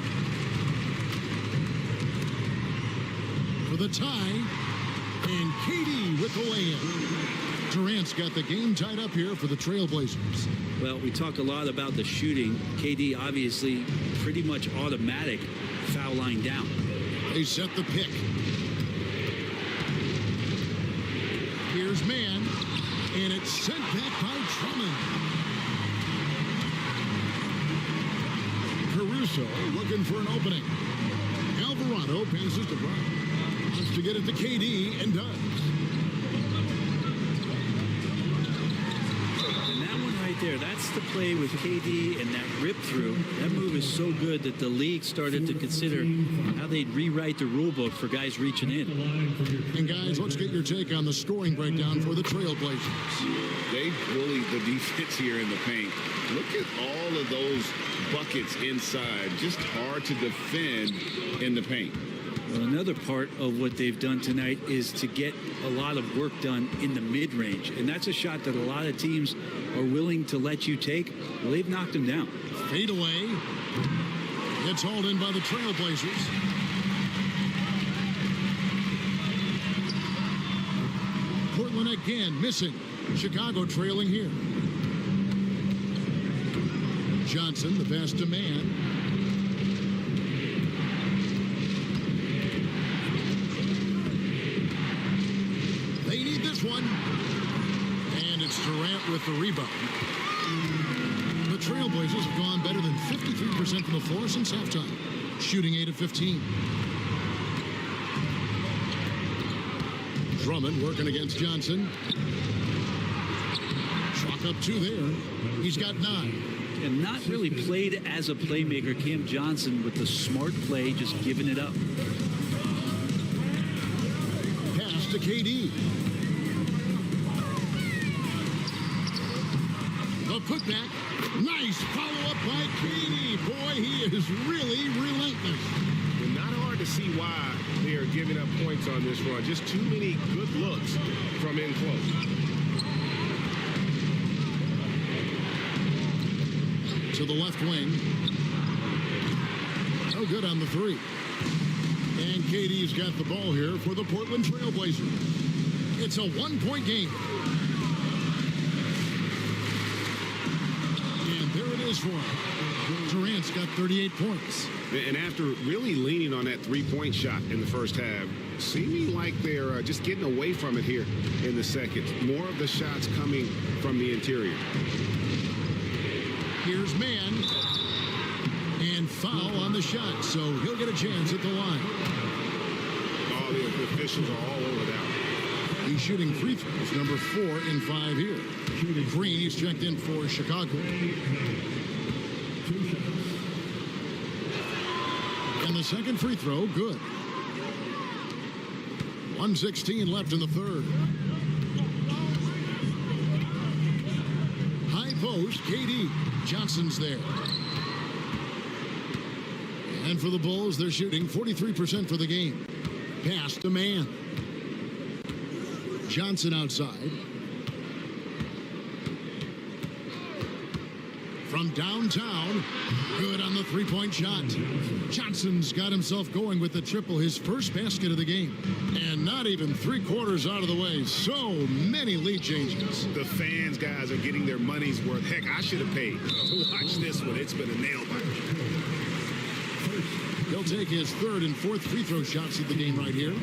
For the tie. And KD with the lay-in. Durant's got the game tied up here for the Trailblazers. Well, we talk a lot about the shooting. KD obviously pretty much automatic foul line down. They set the pick. Here's man. And it's sent back by Drummond. Caruso looking for an opening. Alvarado passes to Brown. Wants to get it to KD and does. And that one right there, that's the play with KD and that rip through. That move is so good that the league started to consider how they'd rewrite the rule book for guys reaching in. And guys, let's get your take on the scoring breakdown for the Trailblazers. They bullied the defense here in the paint. Look at all of those buckets inside. Just hard to defend in the paint. Well, another part of what they've done tonight is to get a lot of work done in the mid-range. And that's a shot that a lot of teams are willing to let you take. Well, they've knocked them down. Fade away. Gets hauled in by the Trailblazers. Portland again missing. Chicago trailing here. Johnson, the pass to man. They need this one. And it's Durant with the rebound. The Trailblazers have gone better than 53% from the floor since halftime, shooting 8 of 15. Drummond working against Johnson. Chalk up 2 there. He's got 9. And not really played as a playmaker. Cam Johnson with the smart play, just giving it up. Pass to KD. The putback. Nice follow-up by KD. Boy, he is really relentless. And not hard to see why they are giving up points on this run. Just too many good looks from in close. To the left wing. No good on the 3. And KD's got the ball here for the Portland Trailblazers. It's a 1-point game. And there it is for him. Durant's got 38 points. And after really leaning on that three-point shot in the first half, seeming like they're just getting away from it here in the second. More of the shots coming from the interior. Here's man. And foul on the shot, so he'll get a chance at the line. All the officials are all over that. He's shooting free throws, number 4 in 5 here. Green, he's checked in for Chicago. And the second free throw, good. 1:16 left in the third. High post, KD. Johnson's there. And for the Bulls, they're shooting 43% for the game. Pass to man. Johnson outside. From downtown, good on the three-point shot. Johnson's got himself going with the triple, his first basket of the game. And not even 3/4 out of the way. So many lead changes. The fans, guys, are getting their money's worth. Heck, I should have paid to watch this one. It's been a nail-biter. He'll take his third and fourth free throw shots of the game right here.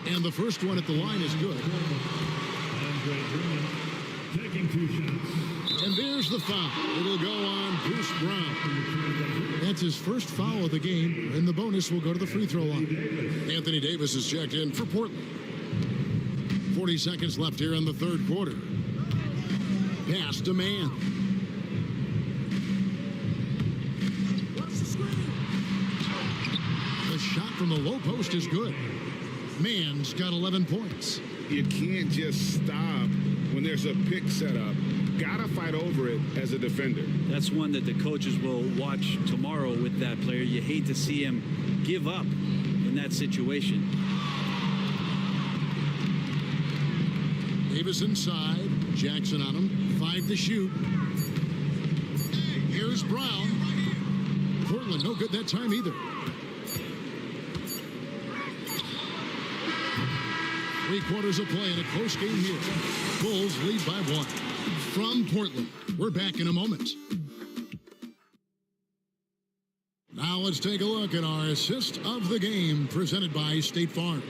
And the first one at the line is good. Taking 2 shots. And there's the foul. It'll go on Bruce Brown. That's his first foul of the game, and the bonus will go to the free throw line. Anthony Davis is checked in for Portland. 40 seconds left here in the third quarter. Pass to man. The shot from the low post is good. Man's got 11 points. You can't just stop when there's a pick set up got to fight over it as a defender. That's one that the coaches will watch tomorrow with that player. You hate to see him give up in that situation. Davis inside. Jackson on him. 5 to shoot. Here's Brown. Portland no good that time either. 3 quarters of play in a close game here. Bulls lead by 1. From Portland, we're back in a moment. Now let's take a look at our assist of the game presented by State Farm.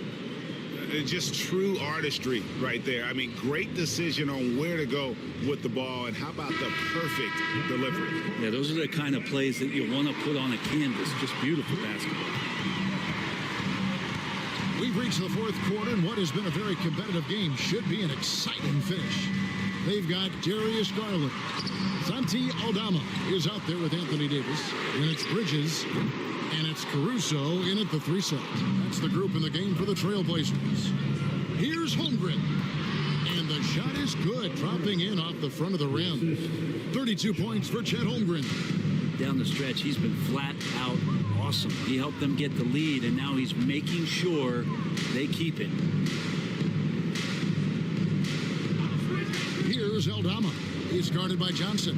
Just true artistry right there. I mean, great decision on where to go with the ball, and how about the perfect delivery? Yeah, those are the kind of plays that you want to put on a canvas. Just beautiful basketball. We've reached the 4th quarter, and what has been a very competitive game should be an exciting finish. They've got Darius Garland. Santi Aldama is out there with Anthony Davis. And it's Bridges. And it's Caruso in at the 3 set. That's the group in the game for the Trailblazers. Here's Holmgren. And the shot is good, dropping in off the front of the rim. 32 points for Chet Holmgren. Down the stretch, he's been flat out awesome. He helped them get the lead, and now he's making sure they keep it. Here's Aldama. He's guarded by Johnson.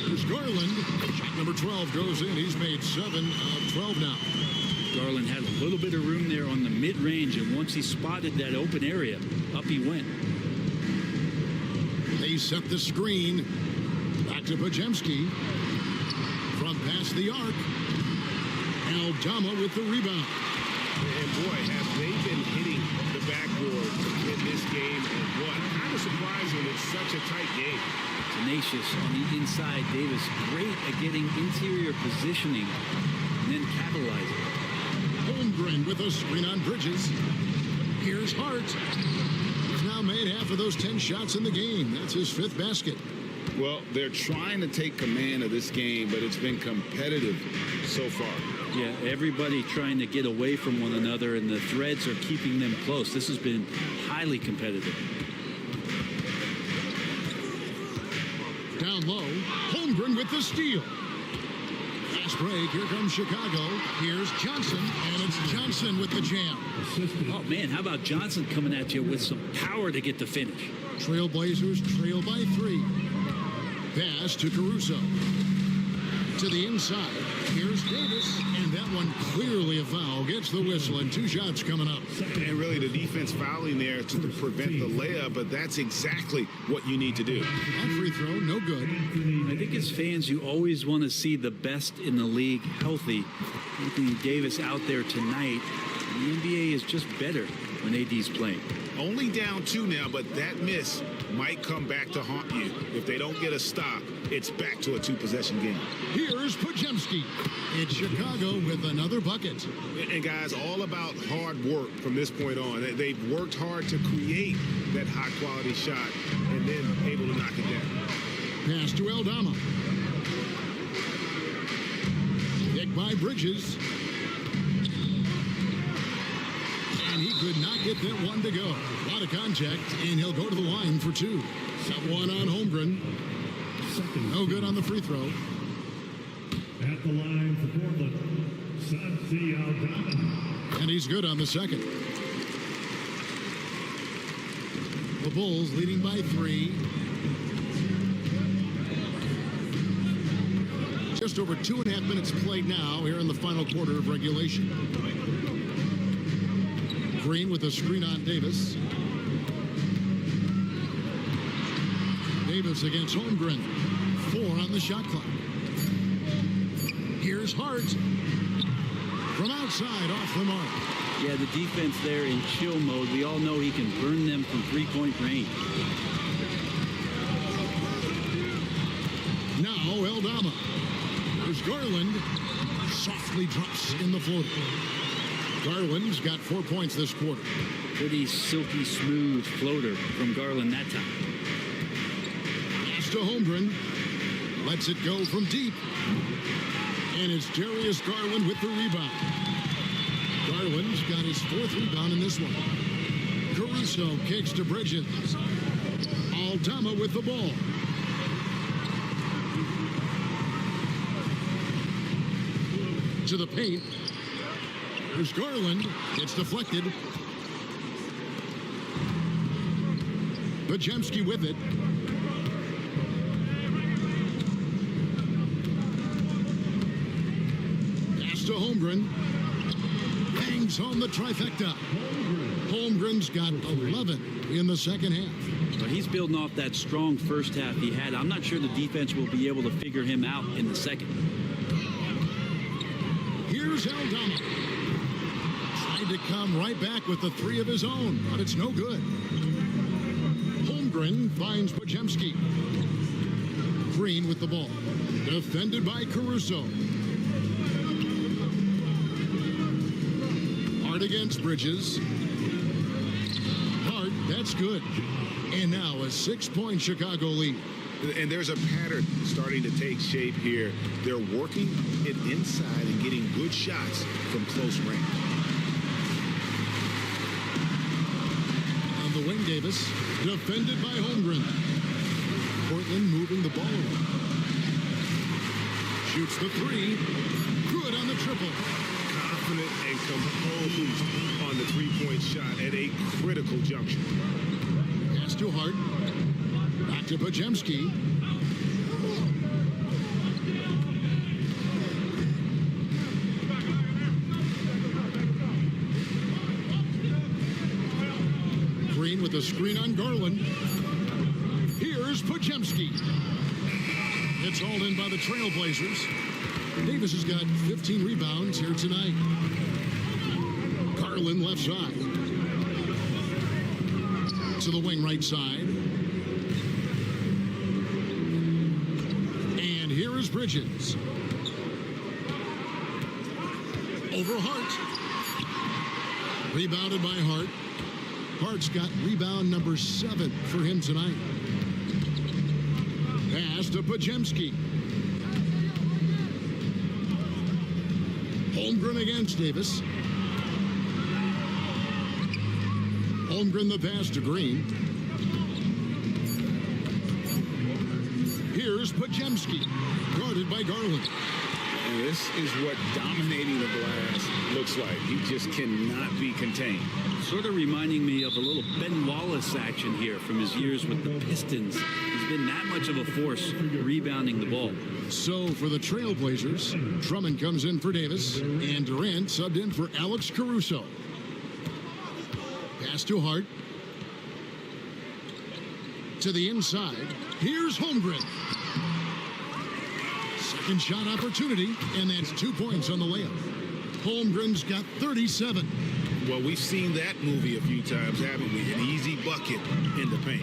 Here's Garland. Shot number 12 goes in. He's made 7 of 12 now. Garland had a little bit of room there on the mid-range, and once he spotted that open area, up he went. They set the screen. Back to Pajemski. From past the arc. Aldama with the rebound. And boy, have they been hitting the backboard in this game. And what? Kind of surprising. It's such a tight game. Tenacious on the inside. Davis great at getting interior positioning and then capitalizing. Holmgren with a screen on Bridges. Here's Hart. He's now made half of those 10 shots in the game. That's his 5th basket. Well, they're trying to take command of this game, but it's been competitive so far. Yeah, everybody trying to get away from one another, and the threads are keeping them close. This has been highly competitive. Down low, Holmgren with the steal. Fast break, here comes Chicago. Here's Johnson, and it's Johnson with the jam. Oh, man, how about Johnson coming at you with some power to get the finish? Trailblazers trail by 3. Pass to Caruso. To the inside. Here's Davis, and that one clearly a foul. Gets the whistle, and 2 shots coming up. And really the defense fouling there to prevent the layup, but that's exactly what you need to do. That free throw, no good. I think as fans, you always want to see the best in the league healthy. Anthony Davis out there tonight. The NBA is just better when AD's playing. Only down 2 now, but that miss might come back to haunt you. If they don't get a stop, it's back to a 2-possession game. Here's Pajemski. It's Chicago with another bucket. And guys, all about hard work from this point on. They've worked hard to create that high-quality shot and then able to knock it down. Pass to Aldama. Picked by Bridges. And he could not get that one to go. A lot of contact, and he'll go to the line for 2. Got one on Holmgren. No good on the free throw. At the line for Portland, Santi Aldama. And he's good on the second. The Bulls leading by 3. Just over 2.5 minutes played now here in the final quarter of regulation. Green with a screen on Davis. Davis against Holmgren. 4 on the shot clock. Here's Hart. From outside, off the mark. Yeah, the defense there in chill mode. We all know he can burn them from 3-point range. Now Aldama. There's Garland. Softly drops in the floater. Garland's got 4 points this quarter. Pretty silky smooth floater from Garland that time. Pass to Holmgren. Lets it go from deep. And it's Darius Garland with the rebound. Garland's got his 4th rebound in this one. Caruso kicks to Bridges. Aldama with the ball. into the paint. There's Garland. It's deflected. Pajemski with it. Pass to Holmgren. Bangs home the trifecta. Holmgren's got 11 in the second half. Well, he's building off that strong first half he had. I'm not sure the defense will be able to figure him out in the second. Here's Aldama. Tried to come right back with the three of his own, but it's no good. Holmgren finds Pajemski. Green with the ball. Defended by Caruso. Hart against Bridges. Hart, that's good. And now a 6-point Chicago lead. And there's a pattern starting to take shape here. They're working it inside and getting good shots from close range. On the wing, Davis, defended by Holmgren. Portland moving the ball around. Shoots the three. Good on the triple. Confident and composed on the three-point shot at a critical juncture. Pass to Hart. Back to Pajemski. Green with a screen on Garland. Here's Pajemski. It's hauled in by the Trailblazers. Davis has got 15 rebounds here tonight. Garland left side. To the wing right side. And here is Bridges. Over Hart. Rebounded by Hart. Hart's got rebound number 7 for him tonight. Pass to Pajemski. Holmgren against Davis. Holmgren the pass to Green. Here's Pajemski, guarded by Garland. And this is what dominating the glass looks like. He just cannot be contained. Sort of reminding me of a little Ben Wallace action here from his years with the Pistons. He's been that much of a force rebounding the ball. So for the Trailblazers, Drummond comes in for Davis, and Durant subbed in for Alex Caruso. Pass to Hart. To the inside. Here's Holmgren. Second shot opportunity, and that's 2 points on the layup. Holmgren's got 37. Well, we've seen that movie a few times, haven't we? An easy bucket in the paint.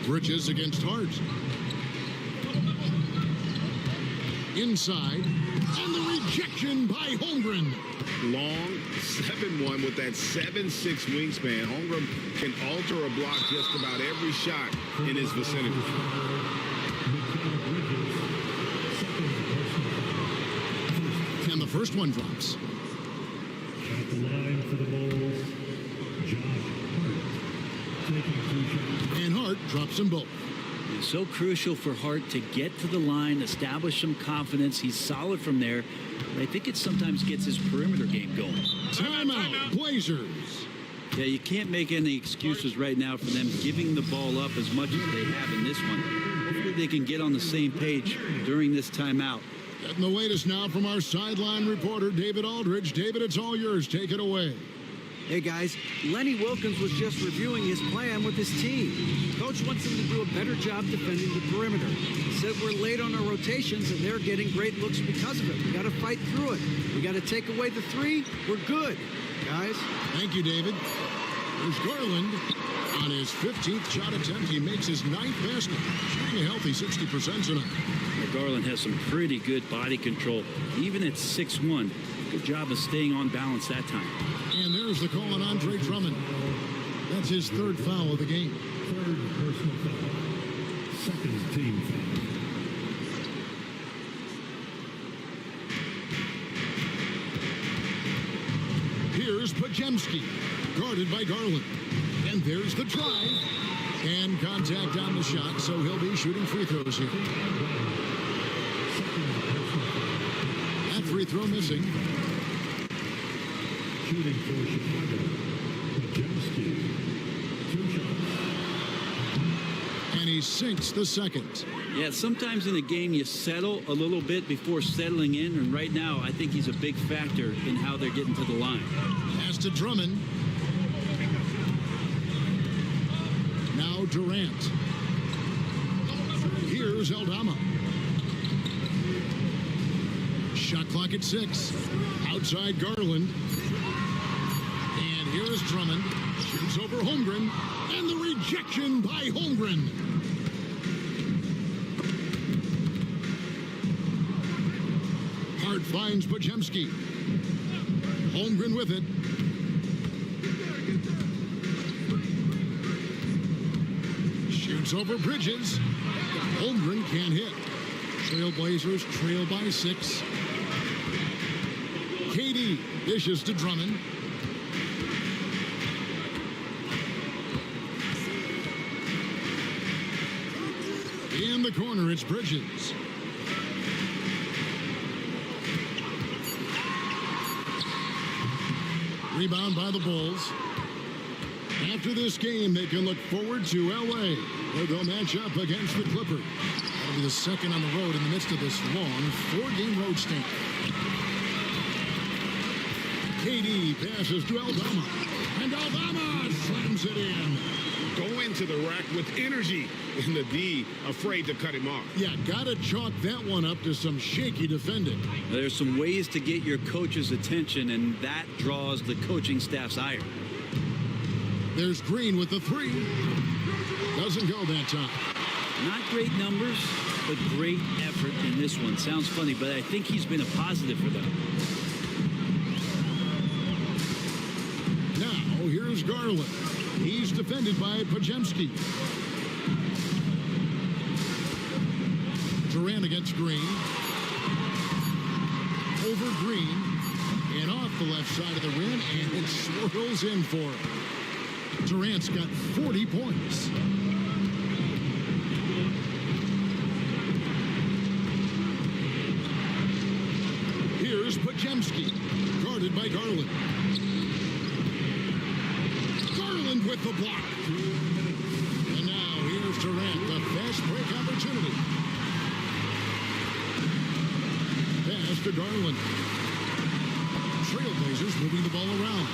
Bridges against Hart. Inside, and the rejection by Holmgren. Long 7-1 with that 7'6" wingspan. Holmgren can alter a block just about every shot in his vicinity. And the first one drops. At the line for the Bulls, Josh Hart. Taking 2 shots. And Hart drops them both. It's so crucial for Hart to get to the line, establish some confidence. He's solid from there. But I think it sometimes gets his perimeter game going. Timeout, Blazers. Yeah, you can't make any excuses right now for them giving the ball up as much as they have in this one. Hopefully they can get on the same page during this timeout. Getting the latest now from our sideline reporter, David Aldridge. David, it's all yours. Take it away. Hey guys, Lenny Wilkins was just reviewing his plan with his team. Coach wants them to do a better job defending the perimeter. He said we're late on our rotations and they're getting great looks because of it. We got to fight through it. We got to take away the 3. We're good, guys. Thank you, David. There's Garland. On his 15th shot attempt, he makes his 9th basket. Shooting a healthy 60% tonight. Garland has some pretty good body control, even at 6'1". Good job of staying on balance that time. And there's the call on Andre Drummond. That's his 3rd foul of the game. 3rd personal foul. 2nd team foul. Here's Pajemski, guarded by Garland. And there's the drive. And contact on the shot, so he'll be shooting free throws here. throw missing. Shooting for Chicago, Pajemski. 2 shots. And he sinks the second. Yeah, sometimes in a game you settle a little bit before settling in, and right now I think he's a big factor in how they're getting to the line. Pass to Drummond. Now Durant. Here's Aldama. Shot clock at 6. Outside Garland. And here is Drummond. Shoots over Holmgren. And the rejection by Holmgren. Hart finds Pajemski. Holmgren with it. Shoots over Bridges. Holmgren can't hit. Trailblazers trail by 6. KD dishes to Drummond. In the corner, it's Bridges. Rebound by the Bulls. After this game, they can look forward to L.A., where they'll match up against the Clippers. That'll be the second on the road in the midst of this long 4-game road stint. KD passes to Aldama, and Aldama slams it in. Go into the rack with energy, and the D afraid to cut him off. Yeah, gotta chalk that one up to some shaky defending. There's some ways to get your coach's attention, and that draws the coaching staff's ire. There's Green with the 3. Doesn't go that time. Not great numbers, but great effort in this one. Sounds funny, but I think he's been a positive for them. Now, here's Garland. He's defended by Pajemski. Durant against Green. Over Green. And off the left side of the rim, and it swirls in for him. Durant's got 40 points. Here's Pajemski, guarded by Garland. Garland with the block. And now here's Durant, the fast break opportunity. Pass to Garland. Trailblazers moving the ball around.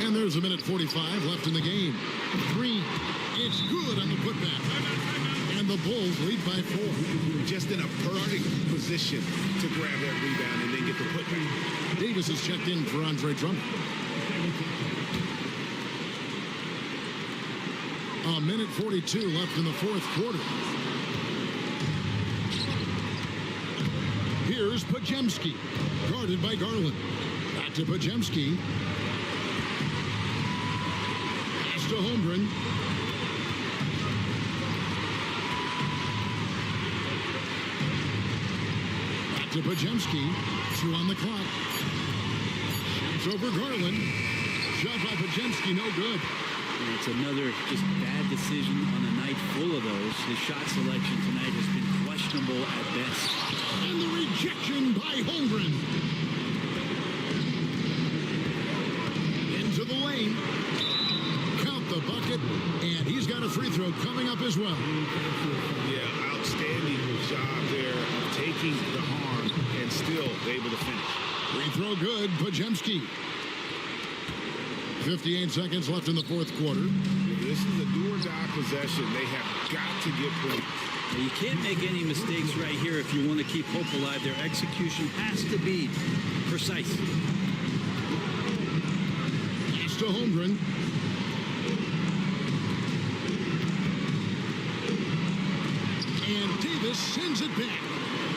And there's 1:45 left in the game. Green, it's good on the putback. And the Bulls lead by 4. Just in a perfect position to grab that rebound and then get the putback. Davis is checked in for Andre Drummond. 1:42 left in the 4th quarter. Here's Pajemski, guarded by Garland. Back to Pajemski. Pass to Holmgren. Back to Pajemski. 2 on the clock. Shoots over Garland. Shot by Pajemski, no good. And it's another just bad decision on a night full of those. His shot selection tonight has been questionable at best. And the rejection by Holmgren. Into the lane. Count the bucket. And he's got a free throw coming up as well. Yeah, outstanding job there of taking the harm and still able to finish. Free throw good. Pajemski. 58 seconds left in the 4th quarter. This is a do-or-die possession. They have got to get points. You can't make any mistakes right here if you want to keep hope alive. Their execution has to be precise. Pass to Holmgren. And Davis sends it back.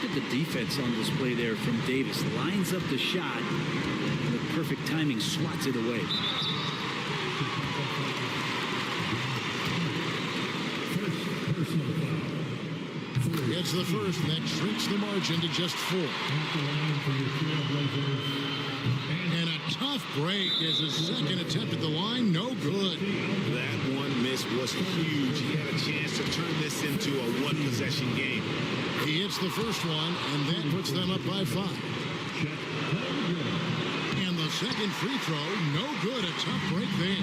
Look at the defense on display there from Davis. Lines up the shot, and with perfect timing, swats it away. gets the first, and that shrinks the margin to just 4. At the line for your Trailblazers. And a tough break as his second attempt at the line, no good. That one miss was huge. He had a chance to turn this into a one-possession game. He hits the first one, and that puts them up by 5. Chet Holmgren. And the second free throw, no good. A tough break there.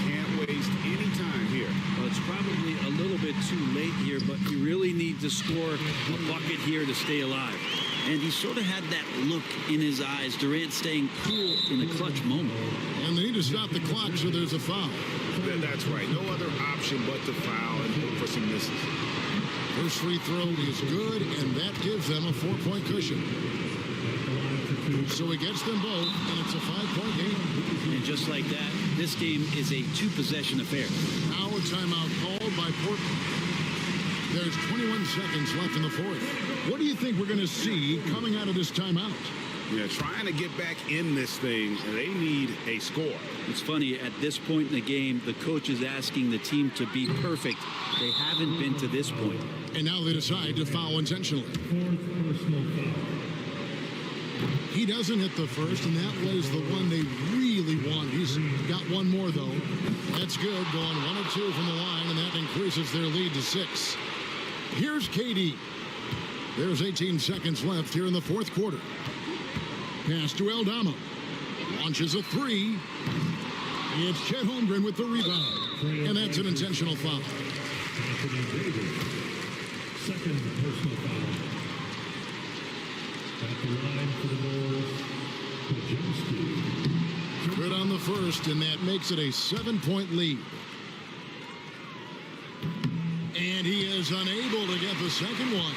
Can't waste any time here. Well, it's probably a little bit too late here, but you really need to score a bucket here to stay alive. And he sort of had that look in his eyes. Durant staying cool in a clutch moment. And they need to stop the clock, so there's a foul. That's right. No other option but to foul and hope for some misses. First free throw is good, and that gives them a 4-point cushion. So he gets them both, and it's a 5-point game. And just like that, this game is a 2-possession affair. Now a timeout called by Portland. There's 21 seconds left in the fourth. What do you think we're going to see coming out of this timeout? Yeah, trying to get back in this thing, they need a score. It's funny, at this point in the game, the coach is asking the team to be perfect. They haven't been to this point. And now they decide to foul intentionally. Fourth personal foul. He doesn't hit the first, and that was the one they really wanted. He's got one more, though. That's good, going 1 of 2 from the line, and that increases their lead to 6. Here's KD. There's 18 seconds left here in the fourth quarter. Pass to Aldama. Launches a 3. It's Chet Holmgren with the rebound. And that's an intentional foul. Anthony Davis. Second personal foul. At the line for the Bulls, Pajemski. Good on the first, and that makes it a 7-point lead. And he is unable to get the second one.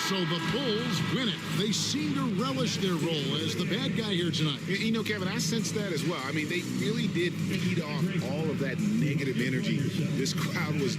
So the Bulls win it. They seem to relish their role as the bad guy here tonight. You know, Kevin, I sense that as well. I mean, they really did feed off all of that negative energy. This crowd was